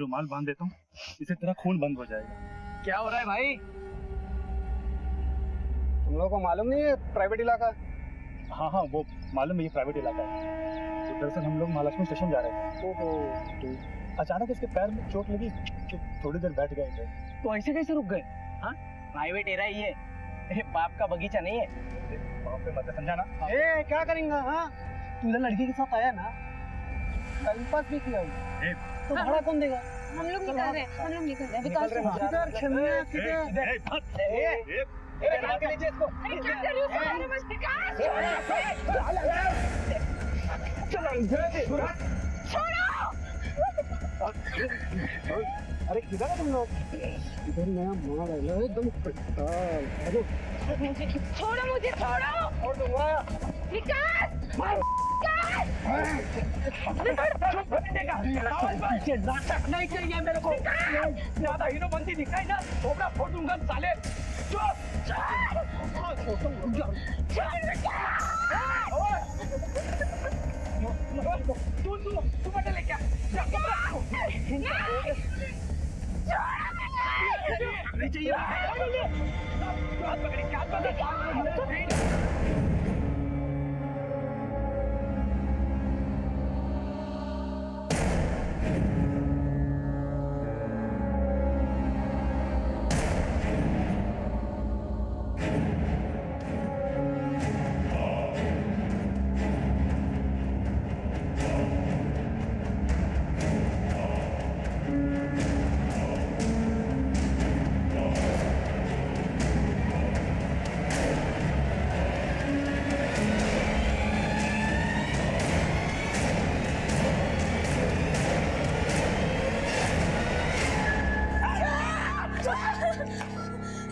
रुमाल बांध देता हूँ, इससे तेरा खून बंद हो जाएगा। क्या हो रहा है भाई? तुम लोगों को मालूम नहीं है प्राइवेट इलाका? हाँ हाँ, वो मालूम है, ये प्राइवेट इलाका है। तो दरअसल हम लोग महालक्ष्मी स्टेशन जा रहे थे। ओहो, तो अचानक इसके पैर में चोट लगी तो थोड़ी देर बैठ गए थे। तो ऐसे कैसे रुक गए? हाँ, प्राइवेट एरिया ही है, मेरे बाप का बगीचा नहीं है। वहाँ पे मत समझा ना। ए क्या करेंगे? हाँ, तू इधर लड़की के साथ आया ना, टाइम पास भी किया हुआ, ए, तो भाड़ा कौन देगा? हम लोग निकल रहे हैं, हम लोग निकल रहे हैं। विकास किधर छमिया किधर? ए, मत। डाल के लीजिए इसको। अरे क्या कर रही हो? अरे बस विकास अरे किधर है तुम लोग? इधर नया मार आया है, एकदम कट्टाल। हेलो, छोड़ो मुझे, छोड़ो। और दूंगा। विकास नाटक नहीं चाहिए मेरे को। ज्यादा हीरो बनती दिखाई ना, थोड़ा फोड़ दूंगा साले। तू बटे ले क्या? नहीं चाहिए। हाथ पकड़ी, क्या पकड़ी?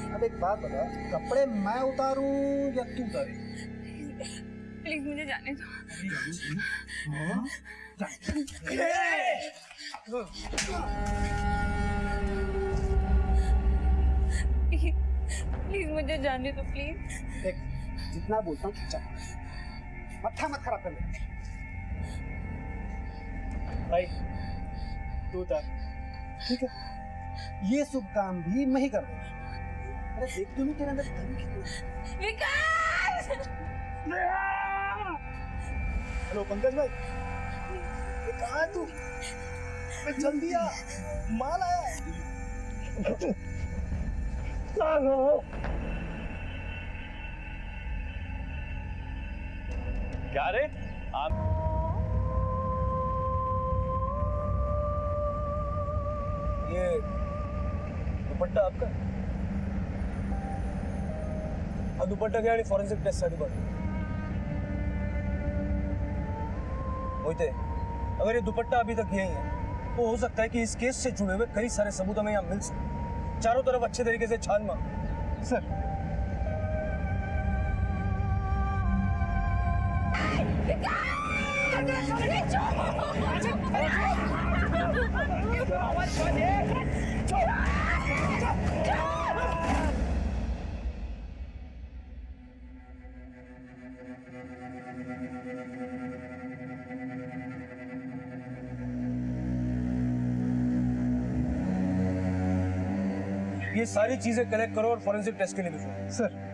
अब एक बात बता, कपड़े मैं उतारूं या तू उतारे? प्लीज मुझे जाने दो। प्लीज मुझे जाने दो, प्लीज। देख, जितना बोलता हूँ चुपचाप, मत्था मत खराब कर ले। भाई तू उतार। ठीक है, ये शुभ काम भी मैं ही कर रहा हूँ। अरे देख तू नहीं, तेरे अंदर दम कितना है। विकास हेलो पंकज भाई, ये कहाँ है तू? अबे जल्दी आ, माल आया। क्या रे आप? ये दुपट्टा आपका? हाँ, दुपट्टा क्या फॉरेंसिक टेस्ट सर्टिफिकेट। मोहिते, अगर ये दुपट्टा अभी तक यही है तो हो सकता है कि इस केस से जुड़े हुए कई सारे सबूत हमें यहाँ मिल सके। चारों तरफ अच्छे तरीके से छान मार। सर, ये सारी चीजें कलेक्ट करो और फॉरेंसिक टेस्ट के लिए भेजो। सर।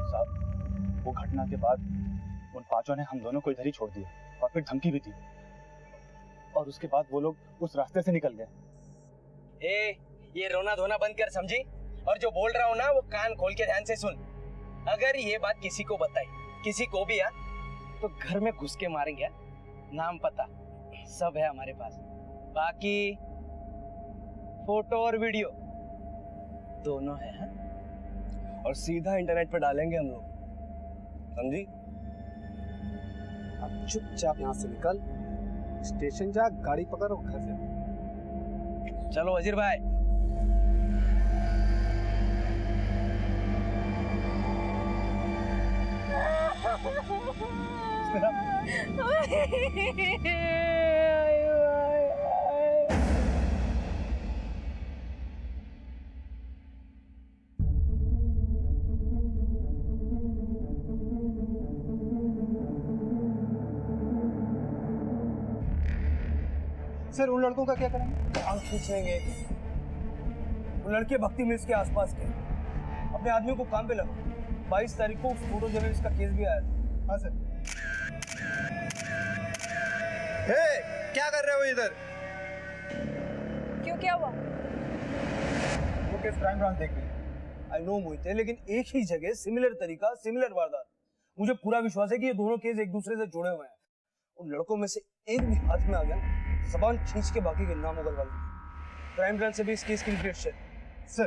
साहब, वो घटना के बाद उन पांचों ने हम दोनों को इधर ही छोड़ दिया और फिर धमकी भी दी, और उसके बाद वो लोग उस रास्ते से निकल गए। ये रोना धोना बंद कर, समझी? और जो बोल रहा हूँ ना, वो कान खोल के ध्यान से सुन। अगर ये बात किसी को बताई, किसी को भी, तो घर में घुस के मारेंगे। नाम पता सब है हमारे पास, बाकी फोटो और वीडियो दोनों है। और सीधा इंटरनेट पर डालेंगे हम लोग, समझी? अब चुपचाप यहाँ से निकल, स्टेशन जा, गाड़ी पकड़ और घर जा। चलो वजीर भाई। सर उन लड़कों का क्या करेंगे? हम खींचेंगे। वो लड़के भक्ति मिल्स के आसपास के, अपने आदमियों को काम पे लगाओ। 22 तारीख को फोटो जर्नलिस्ट का केस भी आया था। हाँ सर। हे, क्या कर रहे हो इधर? क्यों, क्या हुआ? वो केस क्राइम ब्रांच देख रही है। आई नो मोहिते, लेकिन एक ही जगह सिमिलर तरीका, सिमिलर वारदात। मुझे पूरा विश्वास है कि ये दोनों केस एक दूसरे से जुड़े हुए हैं। उन लड़कों में से एक भी हाथ में आ गया, जबान खींच के बाकी के नाम उगलवा लेंगे। क्राइम ब्रांच से भी इस केस की details share. Sir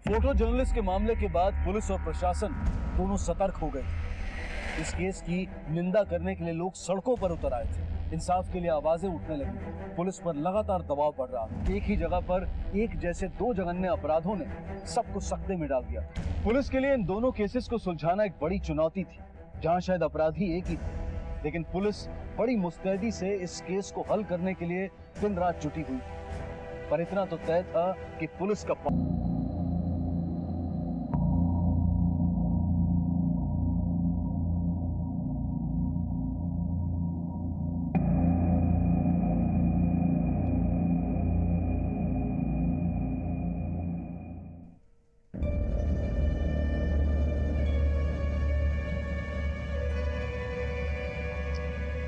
photo journalist के मामले के बाद पुलिस और प्रशासन दोनों सतर्क हो गए थे। इस केस की निंदा करने के लिए लोग सड़कों पर उतर आए थे। इंसाफ के लिए आवाजें उठने लगी। पुलिस पर लगातार दबाव बढ़ रहा था। एक ही जगह पर एक जैसे दो जघन्य अपराधों ने सबको सख्ते में डाल दिया। पुलिस के लिए इन दोनों केसेस को सुलझाना एक बड़ी चुनौती थी, जहां शायद अपराधी एक ही थे, लेकिन पुलिस बड़ी मुस्तैदी से इस केस को हल करने के लिए दिन रात जुटी हुई थी। पर इतना तो तय था कि पुलिस का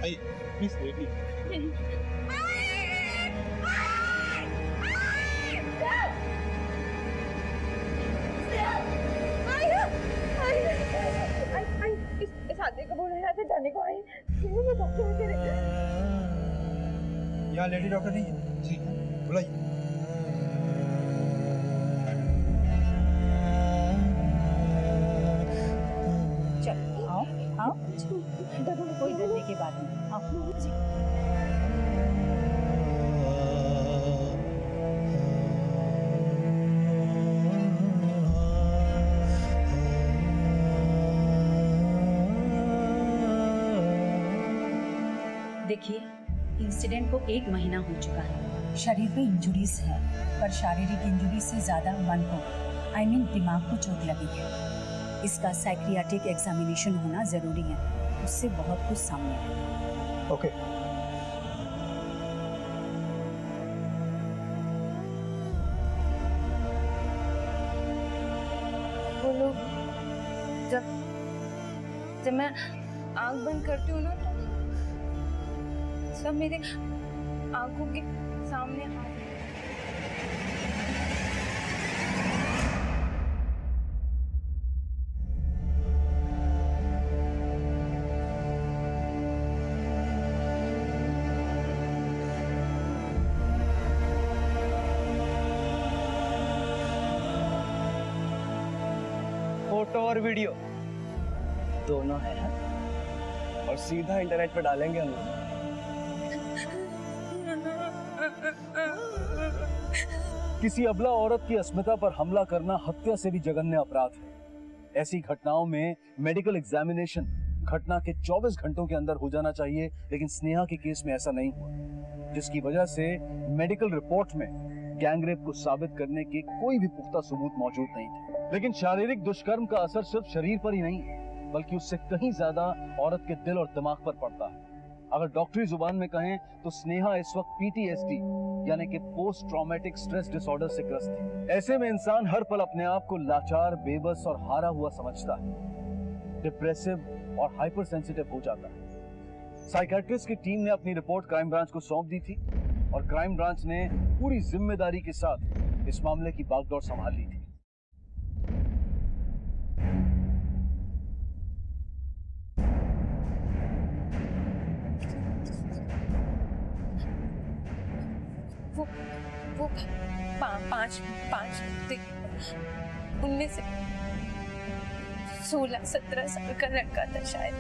आइए प्लीज बैठिए। इस आदमी को बोला यहाँ से जाने को आई। ये डॉक्टर करे। यहाँ लेडी डॉक्टर नहीं है? जी बुलाइए। चलो आओ आओ, कोई डरने की बात नहीं, आओ। देखिए, इंसिडेंट को 1 महीना हो चुका है। शरीर पे इंजुरीज है, पर शारीरिक इंजुरी से ज्यादा मन को, I mean दिमाग को चोट लगी है। इसका साइक्रियाट्रिक एग्जामिनेशन होना जरूरी है, उससे बहुत कुछ सामने आएगा। ओके। वो लोग जब मैं आंख बंद करती हूँ ना, तो सब मेरे आंखों के सामने आ जाते हैं। फोटो और वीडियो दोनों है, हाँ? और सीधा इंटरनेट पर डालेंगे हम लोग। किसी अबला औरत की अस्मिता पर हमला करना हत्या से भी जघन्य अपराध है। ऐसी घटनाओं में मेडिकल एग्जामिनेशन घटना के 24 घंटों के अंदर हो जाना चाहिए, लेकिन स्नेहा के केस में ऐसा नहीं हुआ, जिसकी वजह से मेडिकल रिपोर्ट में गैंगरेप को साबित करने के कोई भी पुख्ता सबूत मौजूद नहीं थे। लेकिन शारीरिक दुष्कर्म का असर सिर्फ शरीर पर ही नहीं, बल्कि उससे कहीं ज्यादा औरत के दिल और दिमाग पर पड़ता है। अगर डॉक्टरी जुबान में कहें तो स्नेहा इस वक्त PTSD यानी कि पोस्ट ट्रॉमेटिक स्ट्रेस डिसऑर्डर से ग्रस्त है। ऐसे में इंसान हर पल अपने आप को लाचार, बेबस और हारा हुआ समझता है, डिप्रेसिव और हाइपर सेंसिटिव हो जाता है। साइकियाट्रिस्ट की टीम ने अपनी रिपोर्ट क्राइम ब्रांच को सौंप दी थी और क्राइम ब्रांच ने पूरी जिम्मेदारी के साथ इस मामले की बागडोर संभाल ली थी। वो पांच उनमें से 16-17 साल का लड़का था शायद।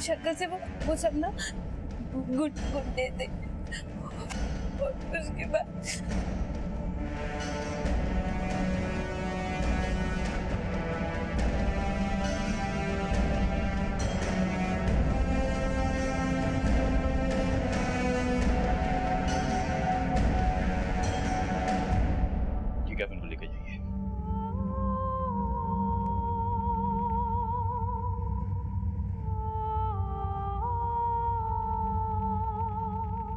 शक्ल से वो सब ना गुड देते। और उसके बाद कैफिन को लेके जाइए।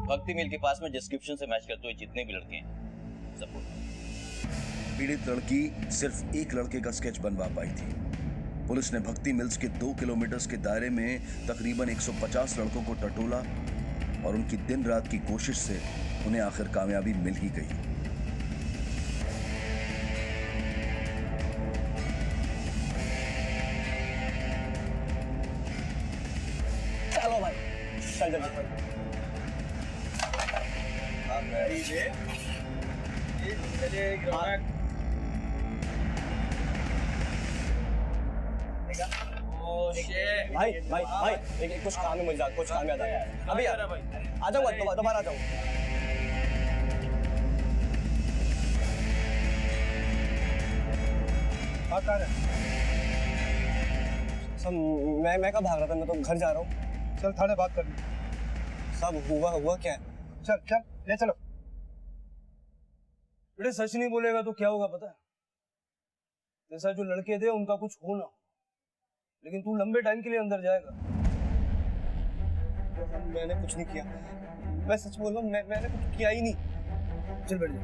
भक्ति मिल के पास में डिस्क्रिप्शन से मैच करते हुए जितने भी लड़के हैं सबको। पीड़ित लड़की सिर्फ एक लड़के का स्केच बनवा पाई थी। पुलिस ने भक्ति मिल्स के 2 किलोमीटर के दायरे में तकरीबन 150 लड़कों को टटोला और उनकी दिन रात की कोशिश से उन्हें आखिर कामयाबी मिल ही गई। चलो भाई, चल जल्दी। भाई भाई भाई एक कुछ काम है मुझे, कुछ काम याद आया। अभी आ जाऊंगा, दोबारा आ जाऊंगा। सब मैं कब भाग रहा था, मैं तो घर जा रहा हूँ। चल थाने बात कर ली। सब हुआ क्या है? चल चल ले चलो। बेटे सच नहीं बोलेगा तो क्या होगा पता है? जैसा जो लड़के थे उनका कुछ हो ना हो, लेकिन तू लंबे टाइम के लिए अंदर जाएगा। मैंने कुछ नहीं किया, मैं सच बोल रहा हूँ, मैंने कुछ किया ही नहीं। चल बैठ जा।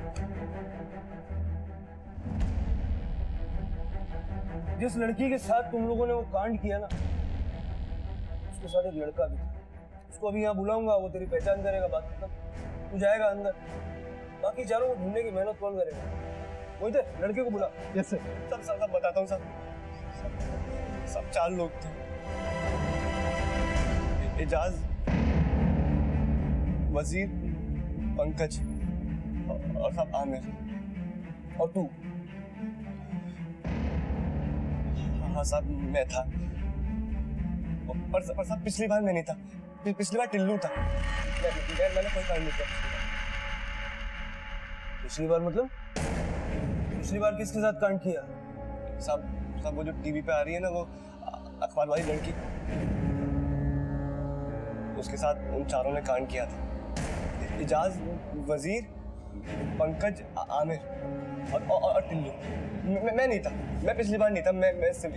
जिस लड़की के साथ तुम लोगों ने वो कांड किया ना, उसके साथ एक लड़का भी था। उसको अभी यहाँ बुलाऊंगा, वो तेरी पहचान करेगा, बात खत्म। तू जाएगा अंदर, बाकी चारों को ढूंढने की मेहनत कौन करेगा? वही थे, लड़के को बुला। Yes sir. सब बताता हूँ। सब 4 लोग थे। एजाज, वजीर, पंकज और सब आमिर और तू। हाँ साहब मैं था, पर साहब पिछली बार मैं नहीं था। पिछली बार टिल्लू था। मैंने कोई काम नहीं किया पिछली बार। मतलब पिछली बार किसके साथ कांड किया? सब वो जो टीवी पे आ रही है ना, वो अखबार वाली लड़की, उसके साथ उन चारों ने कांड किया था। एजाज, वजीर, पंकज, आमिर और टिल्लू। मैं नहीं था, मैं पिछली बार नहीं था। मैं सिर्फ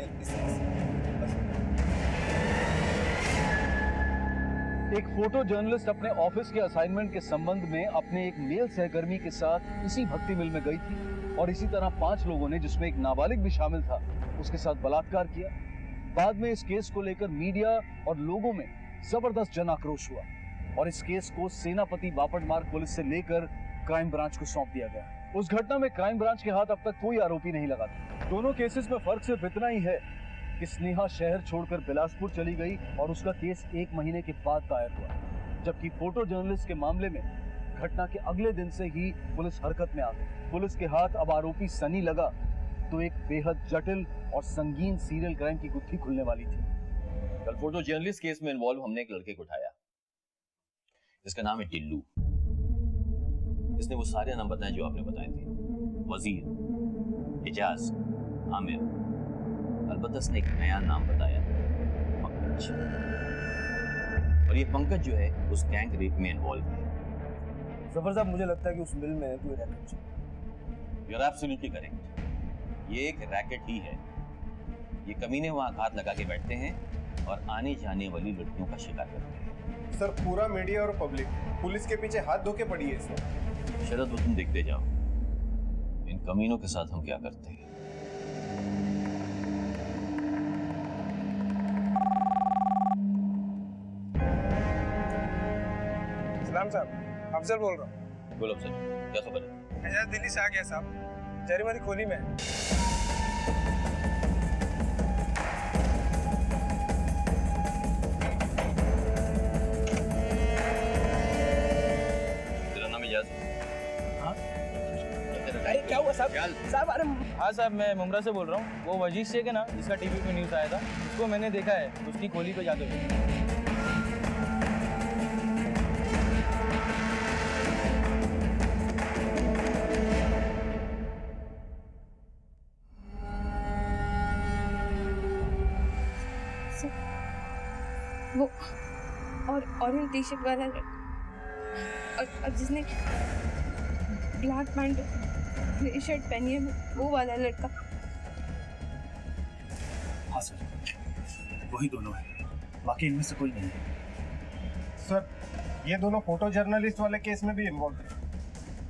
एक फोटो जर्नलिस्ट अपने ऑफिस के असाइनमेंट के संबंध में अपने एक मेल सहकर्मी के साथ इसी भक्ति मिल में गई थी और इसी तरह 5 लोगों ने, जिसमें एक नाबालिग भी शामिल था, उसके साथ बलात्कार किया। बाद में इस केस को लेकर मीडिया और लोगों में जबरदस्त जन आक्रोश हुआ और इस केस को सेनापति बापट मार्ग पुलिस से लेकर क्राइम ब्रांच को सौंप दिया गया। उस घटना में क्राइम ब्रांच के हाथ अब तक कोई आरोपी नहीं लगा था। दोनों केसेस में फर्क सिर्फ इतना ही है कि स्नेहा शहर छोड़कर बिलासपुर चली गई और उसका केस 1 महीने के बाद दायर हुआ, जबकि फोटो जर्नलिस्ट के मामले में घटना के अगले दिन से ही पुलिस हरकत में आ गई। पुलिस के हाथ अब आरोपी सनी लगा तो एक बेहद जटिल और संगीन सीरियल क्राइम की गुत्थी खुलने वाली थी। कल फोटो जर्नलिस्ट केस में इन्वॉल्व हमने एक लड़के को उठाया, जिसका नाम है टिल्लू। इसने वो सारे नाम बताए जो आपने बताए थे, वजीर, एजाज, आमिर। अलबत्ता इसने एक नया नाम बताया, पंकज। और ये पंकज जो है उस गैंग रेप में इन्वॉल्व है। जफर साहब मुझे लगता है कि उस मिल में कोई रैकेट है। You are absolutely correct. ये एक रैकेट ही है। ये कमीने वहां हाथ लगा के बैठते हैं और आने जाने वाली लड़कियों का शिकार करते हैं। सर पूरा मीडिया और पब्लिक पुलिस के पीछे हाथ धो के पड़ी है सर। शरद वो तुम देखते जाओ इन कमीनों के साथ हम क्या करते हैं। सलाम साहब, अफजल बोल रहा हूँ। बोलो अफजल, क्या खबर है? एजाज दिल्ली से आ गया साहब, जरीमारी खोली में। तेरा नाम एजाज? हाँ। क्या तेरा अरे क्या हुआ साहब? चल। साहब अरे हाँ साहब, मैं मुमरा से बोल रहा हूँ। वो वजीर शेख है ना, जिसका टीवी पे न्यूज़ आया था, उसको मैंने देखा है, उसकी गोली पे जादू है। वो ऑरेंज टी शर्ट वाला लड़का और जिसने ब्लैक पैंट ग्रे शर्ट पहनी है, वो वाला लड़का। हाँ सर, वही दोनों है, बाकी इनमें से कोई नहीं है। सर, ये दोनों फोटो जर्नलिस्ट वाले केस में भी इन्वॉल्व थे।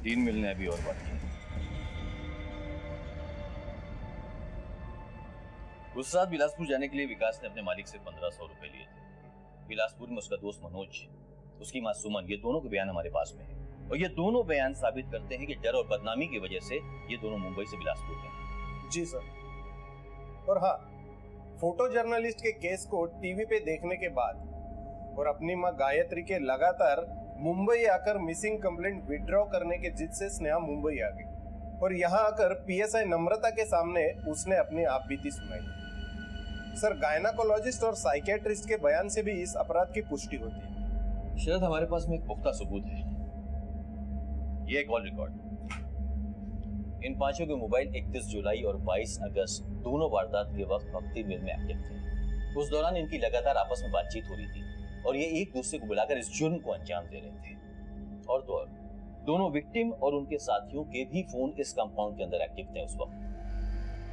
3 मिलने अभी और बाकी है। उस रात बिलासपुर जाने के लिए विकास ने अपने मालिक से 1500 रुपए लिए थे। बिलासपुर में उसका दोस्त मनोज, उसकी मां सुमन, ये दोनों के बयान हमारे पास में है और ये दोनों बयान साबित करते हैं कि डर और बदनामी की वजह से ये दोनों मुंबई से बिलासपुर गए। जी सर। और हाँ, फोटो जर्नलिस्ट के केस को टीवी पे देखने के बाद और अपनी मां गायत्री के लगातार मुंबई आकर मिसिंग कंप्लेंट विड्रॉ करने के जिद से स्नेहा मुंबई आ गई और यहाँ आकर पीएसआई नम्रता के सामने उसने अपनी आपबीती सुनाई। सर, गायनाकोलॉजिस्ट और साइकियाट्रिस्ट के बयान से भी इस अपराध की पुष्टि होती है। शरद, हमारे पास में एक पुख्ता सबूत है। ये कॉल रिकॉर्ड। इन पांचों के मोबाइल 31 जुलाई और 22 अगस्त दोनों वारदात के वक्त भक्ति मिल में एक्टिव थे। उस दौरान इनकी लगातार आपस में बातचीत हो रही थी और ये एक दूसरे को बुलाकर इस जुर्म को अंजाम दे रहे थे। और तो और दोनों विक्टिम और उनके साथियों के भी फोन इस कंपाउंड के अंदर एक्टिव थे उस वक्त।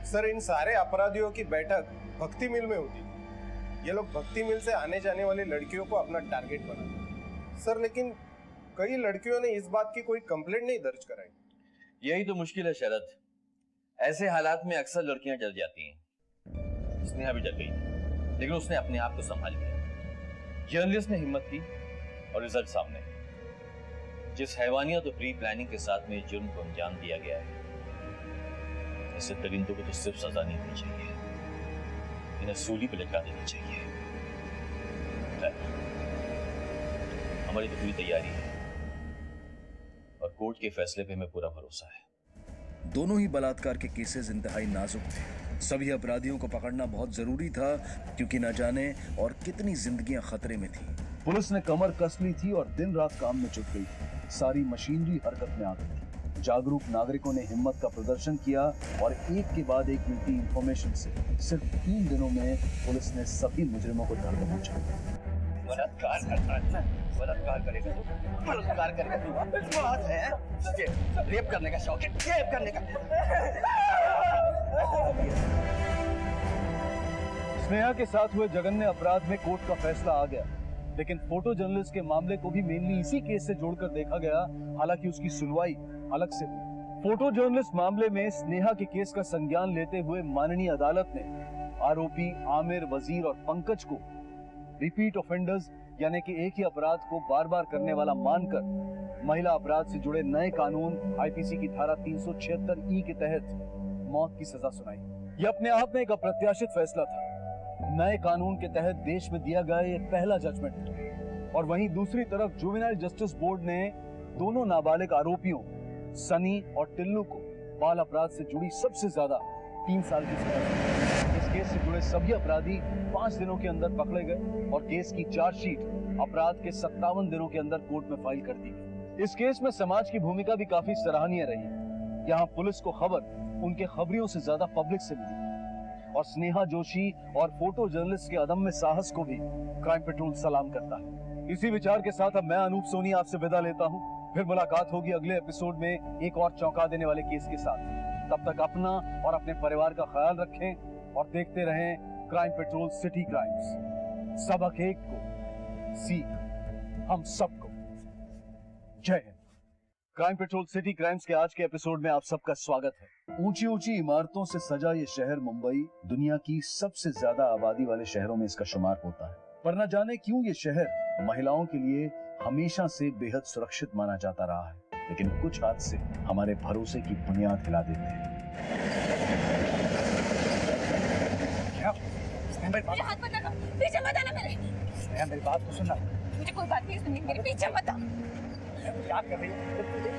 सर, इन सारे अपराधियों की बैठक भक्ति मिल में होती थी। ये लोग भक्ति मिल से आने जाने वाली लड़कियों को अपना टारगेट बनाते। सर, लेकिन कई लड़कियों ने इस बात की कोई कंप्लेंट नहीं दर्ज कराई। यही तो मुश्किल है शरद। ऐसे हालात में अक्सर लड़कियां डर जाती हैं। स्नेहा भी डर गई, लेकिन उसने अपने आप को संभाल लिया। जर्नलिस्ट ने हिम्मत की और रिजल्ट सामने। जिस हैवानियत और प्री प्लानिंग के साथ में जुर्म को अंजाम दिया गया है, ऐसे दरिंदों को तो सिर्फ सजा नहीं होनी चाहिए, इन्हें सूली पे लटका देनी चाहिए। हमारी तो पूरी तैयारी है और कोर्ट के फैसले पे हमें पूरा भरोसा है। दोनों ही बलात्कार के केसेस इंतहाई नाजुक थे। सभी अपराधियों को पकड़ना बहुत जरूरी था क्योंकि न जाने और कितनी जिंदगियां खतरे में थी। पुलिस ने कमर कस ली थी और दिन रात काम में जुट गई थी। सारी मशीनरी हरकत में आ गई थी। जागरूक नागरिकों ने हिम्मत का प्रदर्शन किया और एक के बाद एक मिलती इंफॉर्मेशन से सिर्फ 3 दिनों में पुलिस ने सभी मुजरिमों को धर दबोचा। बलात्कार करता है, बलात्कार करेगा तो बलात्कार करेगा तो बात है। रेप करने का शौक है, रेप करने का। स्नेहा के साथ हुए जघन्य अपराध में कोर्ट का फैसला आ गया, लेकिन फोटो जर्नलिस्ट के मामले को भी मेनली इसी केस से जोड़कर देखा गया, हालांकि उसकी सुनवाई अलग से हुई। फोटो जर्नलिस्ट मामले में स्नेहा के केस का संज्ञान लेते हुए माननीय अदालत ने आरोपी आमिर, वजीर और पंकज को रिपीट ऑफेंडर्स यानी कि एक ही अपराध को बार बार करने वाला मानकर महिला अपराध से जुड़े नए कानून आईपीसी की धारा 376 ई के तहत मौत की सजा सुनाई। यह अपने आप में एक अप्रत्याशित फैसला था। नए कानून के तहत देश में दिया गया ये पहला जजमेंट था। और वहीं दूसरी तरफ जुवेनाइल जस्टिस बोर्ड ने दोनों नाबालिग आरोपियों सनी और टिल्लू को बाल अपराध से जुड़ी सबसे ज्यादा 3 साल की सजा दी। इस केस से जुड़े सभी अपराधी 5 दिनों के अंदर पकड़े गए और केस की चार्जशीट अपराध के 57 दिनों के अंदर कोर्ट में फाइल कर दी गई। इस केस में समाज की भूमिका भी काफी सराहनीय रही। यहाँ पुलिस को खबर उनके खबरियों से ज्यादा पब्लिक से मिली और स्नेहा जोशी और फोटो जर्नलिस्ट के अदम्य साहस को भी क्राइम पेट्रोल सलाम करता है। इसी विचार के साथ अब मैं अनूप सोनी आपसे विदा लेता हूँ। फिर मुलाकात होगी अगले एपिसोड में एक और चौंका देने वाले केस के साथ। तब तक अपना और अपने परिवार का ख्याल रखें और देखते रहें क्राइम पेट्रोल सिटी क्राइम्स। सबक एक को, सीख हम सबको। जय Hind. Crime petrol city crimes के आज के एपिसोड में आप सबका स्वागत है। ऊंची ऊंची इमारतों से सजा ये शहर मुंबई दुनिया की सबसे ज्यादा आबादी वाले शहरों में इसका शुमार होता है। पर न जाने क्यों ये शहर महिलाओं के लिए हमेशा से बेहद सुरक्षित माना जाता रहा है, लेकिन कुछ हादसे हमारे भरोसे की बुनियाद हिला देते हैं। मुझे हाथ मत लगाओ, पीछे मत आना मेरे। मेरी बात तो सुनना। मुझे कोई बात नहीं सुननी, मेरे पीछे मत आ। याद कर रही है,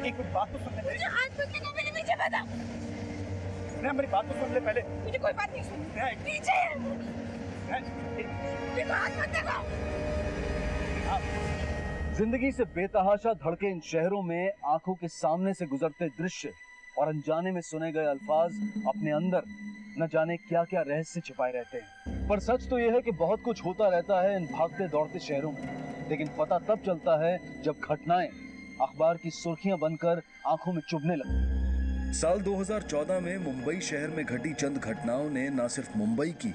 एक मिनट बात तो सुन ले मेरी। हाथ पकड़ के मेरे पीछे बता। स्नेहा मेरी बात तो सुन ले पहले। मुझे कोई बात नहीं सुननी। स्नेहा, पीछे। स्नेहा, मेरे को हाथ मत लगाओ। जिंदगी से बेतहाशा धड़के इन शहरों में आंखों के सामने से गुजरते दृश्य और अनजाने में सुने गए अल्फाज अपने अंदर न जाने क्या क्या रहस्य छिपाए रहते हैं। पर सच तो यह है कि बहुत कुछ होता रहता है इन भागते दौड़ते शहरों में, लेकिन पता तब चलता है जब घटनाएं अखबार की सुर्खियां बनकर आंखों में चुभने लगती। साल 2014 में मुंबई शहर में घटी चंद घटनाओं ने न सिर्फ मुंबई की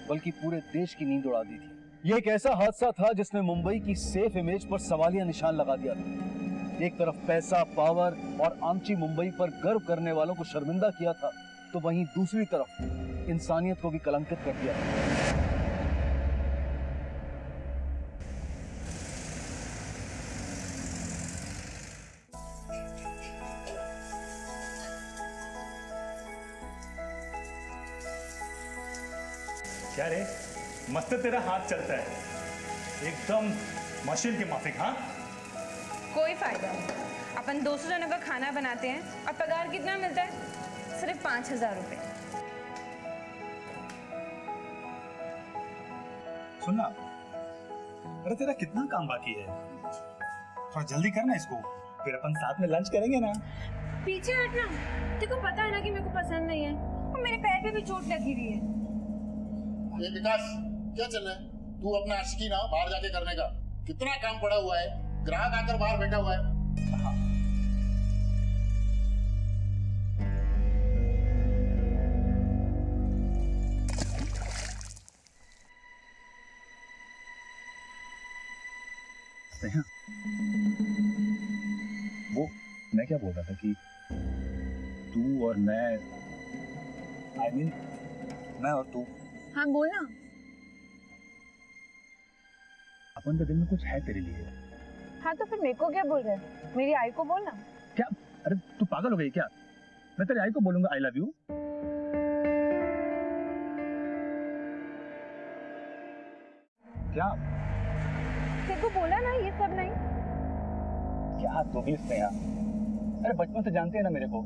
बल्कि पूरे देश की नींद उड़ा दी थी। ये एक ऐसा हादसा था जिसने मुंबई की सेफ इमेज पर सवालिया निशान लगा दिया था। एक तरफ पैसा, पावर और आमची मुंबई पर गर्व करने वालों को शर्मिंदा किया था, तो वहीं दूसरी तरफ इंसानियत को भी कलंकित कर दिया था। क्या रे, मस्त तेरा हाथ चलता है, एकदम मशीन के माफिक। हाँ, कोई फायदा नहीं। अपन 200 जनों का खाना बनाते हैं और पगार कितना मिलता है? सिर्फ 5,000 रुपए। सुनना, अरे तेरा कितना काम बाकी है, थोड़ा जल्दी करना इसको, फिर अपन साथ में लंच करेंगे ना। पीछे हटना। तेरे को पता है ना कि मेरे को पसंद नहीं है, और मेरे पैर पे भी चोट लगी हुई है। ये विकास, क्या चल रहा है? तू अपना आशिकी ना बाहर जाके करने का, कितना काम पड़ा हुआ है, ग्राहक आकर बाहर बैठा हुआ है। हाँ। स्नेहा, वो मैं क्या बोल रहा था कि तू और मैं, I mean, मैं और तू, हाँ बोलना। अपन के दिल में कुछ है तेरे लिए। हाँ तो फिर मेरे को क्या बोल रहे हैं? मेरी आई को बोलना। क्या? अरे तू पागल हो गई क्या? मैं तेरी आई को बोलूंगा आई लव यू। क्या? तेरे को बोला ना ये सब नहीं। क्या तू भी स्नेहा, अरे बचपन से जानते हैं ना मेरे को,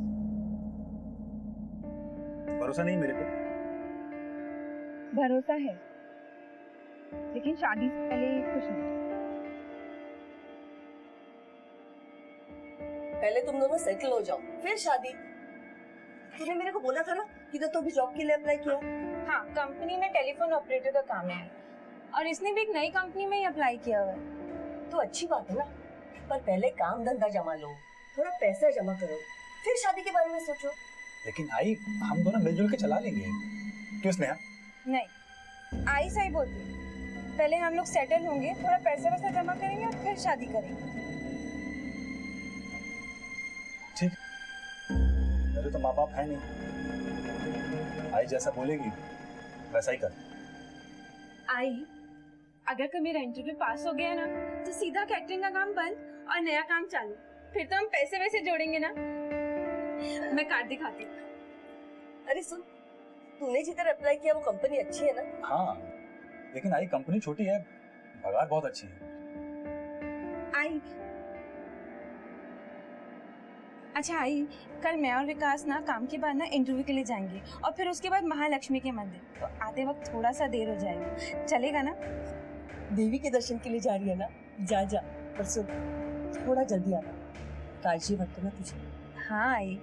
भरोसा नहीं मेरे पे? भरोसा है, लेकिन शादी से पहले कुछ नहीं। पहले तुम दोनों सेटल हो जाओ, फिर शादी। तूने मेरे को बोला था ना कि तो भी जॉब के लिए अप्लाई किया। हाँ, कंपनी में टेलीफोन ऑपरेटर का काम है, और इसने भी एक नई कंपनी में ही अप्लाई किया हुआ है। तो अच्छी बात है ना, पर पहले काम धंधा जमा लो, थोड़ा पैसा जमा करो, फिर शादी के बारे में सोचो। लेकिन आई, हम दोनों मिलजुल के चला लेंगे, क्यों स्नेहा? नहीं, आई सही बोलती है। पहले हम लोग सेटल होंगे, थोड़ा पैसा वैसा जमा करेंगे और फिर शादी करेंगे। ठीक, मेरे तो माँ बाप है नहीं, आई जैसा बोलेगी वैसा ही कर। आई, अगर कभी मेरा इंटरव्यू पास हो गया ना, तो सीधा कैटरिंग का काम बंद और नया काम चालू। फिर तो हम पैसे वैसे जोड़ेंगे ना। मैं कार्ड दिखाती हूँ। अरे सुन, तूने जिधर अप्लाई किया वो कंपनी अच्छी है ना? हाँ, लेकिन आई कंपनी छोटी है, पगार बहुत अच्छी है। आई, अच्छा आई, कल मैं और विकास ना काम के बाद ना इंटरव्यू के लिए जाएंगे, और फिर उसके बाद महालक्ष्मी के मंदिर। तो आते वक्त थोड़ा सा देर हो जाएगा, चलेगा ना? देवी के दर्शन के लिए जा रही है ना, जा जा, पर सुन थोड़ा जल्दी आना, काजी मत करना तुझे। हाँ आई।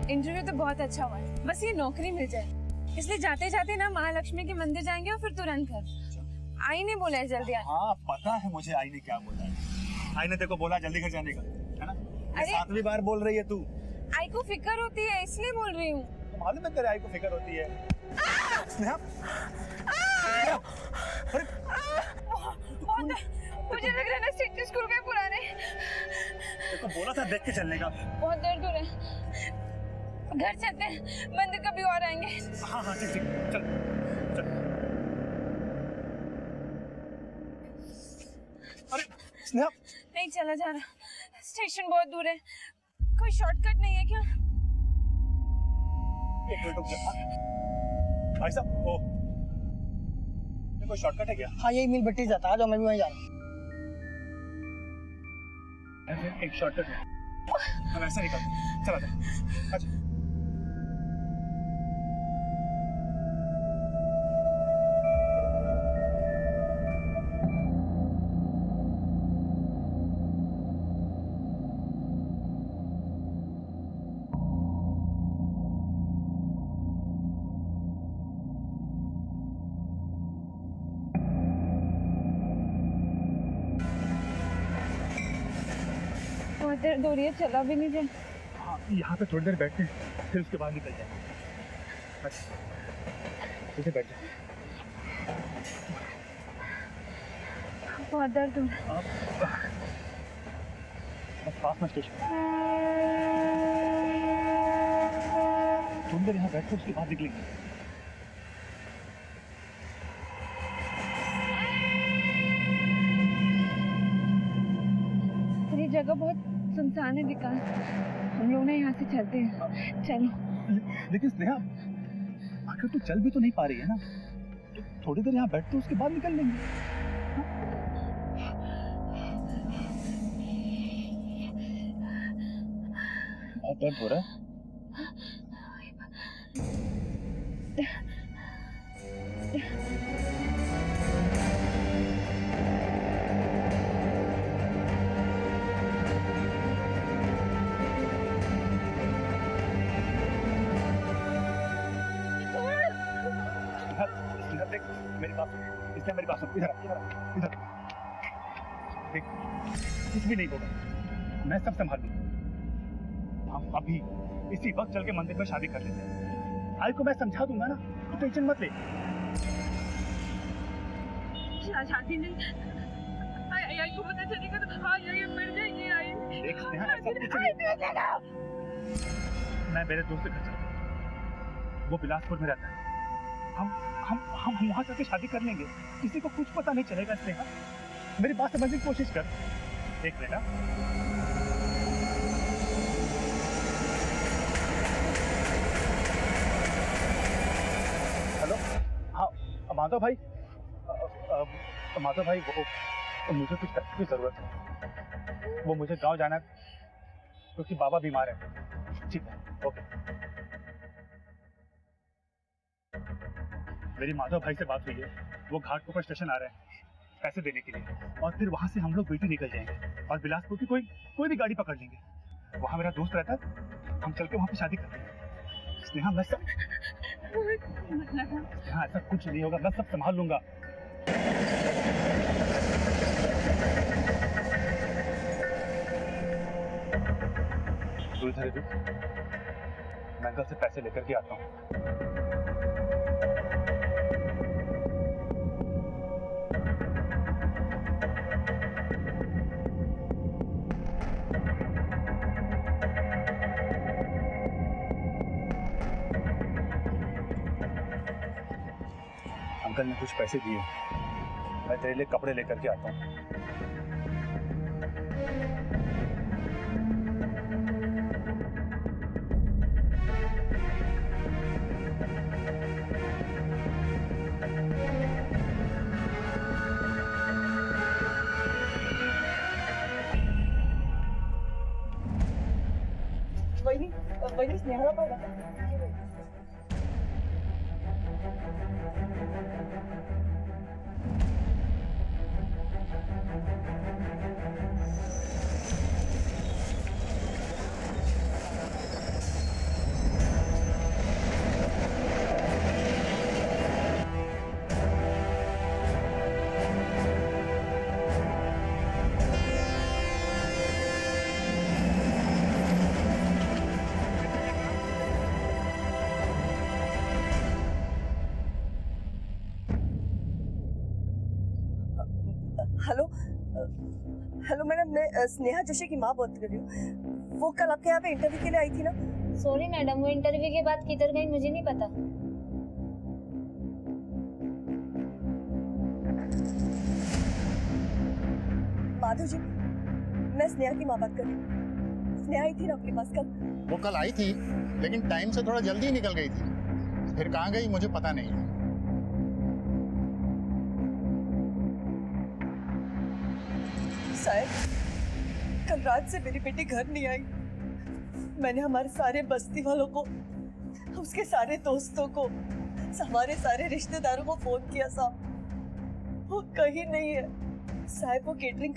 इंटरव्यू तो बहुत अच्छा हुआ है, बस ये नौकरी मिल जाए, इसलिए जाते जाते ना महालक्ष्मी के मंदिर जाएंगे और फिर तुरंत घर। आई ने बोला है जल्दी आ। हाँ पता है मुझे आई ने क्या बोला है। आई ने तेरे को बोला जल्दी घर जाने का, है ना? अरे 7वीं बार बोल रही है तू। आई को फिक्र होती है इसलिए बोल रही हूँ। मालूम है तेरे आई को फिक्र होती है। स्नेहा, मुझे लग रहा है ना स्टेट स्कूल के पुराने। तेरे को बोला था देख के चलने का। बहुत दर्द हो रहा है, घर चलते हैं, मंदिर कभी और आएंगे। हाँ हाँ ठीक ठीक, चल चल। अरे स्नेहा नहीं चला जा रहा, स्टेशन बहुत दूर है, कोई शॉर्टकट नहीं है क्या? एक मिनट रुक जा। भाई साहब वो ये कोई शॉर्टकट है क्या? हाँ यही मिल बट्टी जाता, आ जाओ मैं भी वहीं जा रहा हूँ। एक शॉर्टकट है, हम ऐसे निकलते हैं, चला जा। अच्छा बहुत देर दूर है, चला भी नहीं जाए। हाँ, यहाँ पे थोड़ी देर बैठते हैं, फिर उसके बाद निकल जाएंगे। अच्छा इसे बैठ जाए। बहुत दर्द हो बस पास में स्टेशन, थोड़ी देर यहाँ बैठ कर उसके बाद निकलेंगे। ये जगह बहुत सुनसान है विकास, हम लोग ना यहाँ से चलते हैं, चलो। लेकिन स्नेहा आखिर तू चल भी तो नहीं पा रही है ना, तो थोड़ी देर यहाँ बैठ तो उसके बाद निकल लेंगे। बहुत दर्द हो रहा है। देख मेरी बात, इसने मेरी बात सुन, इधर इधर इधर देख, कुछ भी नहीं होगा, मैं सब संभाल लूंगा। हम अभी इसी वक्त चल के मंदिर में शादी कर लेते हैं। आई को मैं समझा दूंगा ना, तू टेंशन मत ले। शादी नहीं, आई को पता चलेगा तो हाँ ये मर जाएगी। आई देख स्नेहा, ऐसा कुछ नहीं। मैं मेरे दोस्त के घर चलता हूँ, वो बिलासपुर में रहता है। हम वहाँ जाके शादी कर लेंगे, किसी को कुछ पता नहीं चलेगा। स्नेहा मेरी बात समझने की कोशिश कर, देख लेना। हेलो, हाँ माधव भाई, माधव भाई वो मुझे कुछ पैसे की जरूरत है, वो मुझे गांव जाना है क्योंकि बाबा बीमार है। ठीक है, ओके। मेरी माधव भाई से बात हुई है, वो घाटकोपर स्टेशन आ रहे हैं पैसे देने के लिए, और फिर वहां से हम लोग बेटी निकल जाएंगे और बिलासपुर की कोई भी गाड़ी पकड़ लेंगे। वहां मेरा दोस्त रहता है, हम चल के वहां पे शादी कर लेंगे। स्नेहा मैं सब, हाँ ऐसा कुछ नहीं होगा, मैं सब संभाल लूंगा। तू इधर रुक, मैं अंकल से पैसे लेकर के आता हूँ। अंकल ने कुछ पैसे दिए, मैं तेरे लिए कपड़े लेकर के आता हूँ। वही स्नेहा का पाएगा। हेलो मैडम, मैं स्नेहा जोशी की माँ बात कर रही हूँ। वो कल आपके यहाँ पे इंटरव्यू के लिए आई थी ना? सॉरी मैडम, वो इंटरव्यू के बाद किधर गई मुझे नहीं पता। माधव जी, मैं स्नेहा की माँ बात कर रही हूँ। स्नेहा आई थी ना आपके पास कल? वो कल आई थी, लेकिन टाइम से थोड़ा जल्दी ही निकल गई थी। फिर कहाँ गई मुझे पता नहीं। शायद कल रात से मेरी बेटी घर नहीं आई। मैंने हमारे सारे बस्ती वालों को, उसके सारे दोस्तों को, हमारे सारे रिश्तेदारों को फोन किया साहब, वो कहीं नहीं है। साहब वो केटरिंग